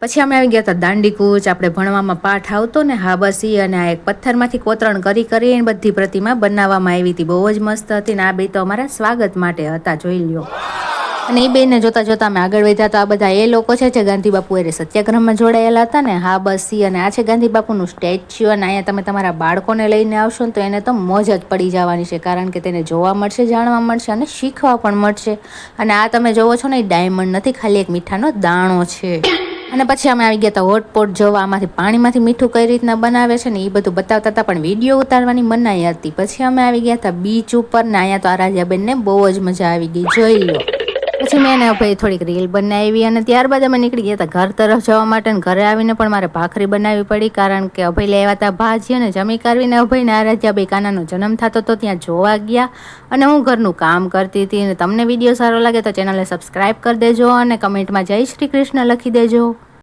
પછી અમે આવી ગયા હતા દાંડી કૂચ. આપણે ભણવામાં પાઠ આવતો ને, હા બસ ઈ. અને આ એક પથ્થરમાંથી કોતરણ કરીને બધી પ્રતિમા બનાવવામાં આવી હતી. બહુ જ મસ્ત હતી ને આ બે તો અમારા સ્વાગત માટે હતા, જોઈ લ્યો. અને એ બેને જોતા જોતા અમે આગળ વધ્યા. તો આ બધા એ લોકો છે જે ગાંધી બાપુ એ સત્યાગ્રહમાં જોડાયેલા હતા ને, હા બસ ઈ. અને આ છે ગાંધી બાપુનું સ્ટેચ્યુ. અને અહીંયા તમે તમારા બાળકોને લઈને આવશો ને તો એને તો મોજ જ પડી જવાની છે, કારણ કે તેને જોવા મળશે, જાણવા મળશે અને શીખવા પણ મળશે. અને આ તમે જોવો છો ને, એ ડાયમંડ નથી, ખાલી એક મીઠાનો દાણો છે. અને પછી અમે આવી ગયા હતા હોટપોટ જોવા. આમાંથી પાણીમાંથી મીઠું કઈ રીતના બનાવે છે ને એ બધું બતાવતા હતા, પણ વિડીયો ઉતારવાની મનાઈ હતી. પછી અમે આવી ગયા હતા બીચ ઉપર ને અહીંયા તો આ રાજાબેનને બહુ જ મજા આવી ગઈ, જોઈ લો. પછી મેં એને ભાઈ થોડીક રીલ બનાવી અને ત્યારબાદ અમે નીકળી ગયા હતા ઘર તરફ જવા માટે. અને ઘરે આવીને પણ મારે ભાખરી બનાવવી પડી, કારણ કે અભય લેવા હતા ભાજી. અને જમી કાઢવીને અભયને આરાધ્યાભાઈ કાનાનો જન્મ થતો તો ત્યાં જોવા ગયા. અને હું ઘરનું કામ કરતી હતી. અને તમને વિડીયો સારો લાગે તો ચેનલને સબસ્ક્રાઈબ કરી દેજો અને કમેન્ટમાં જય શ્રી કૃષ્ણ લખી દેજો.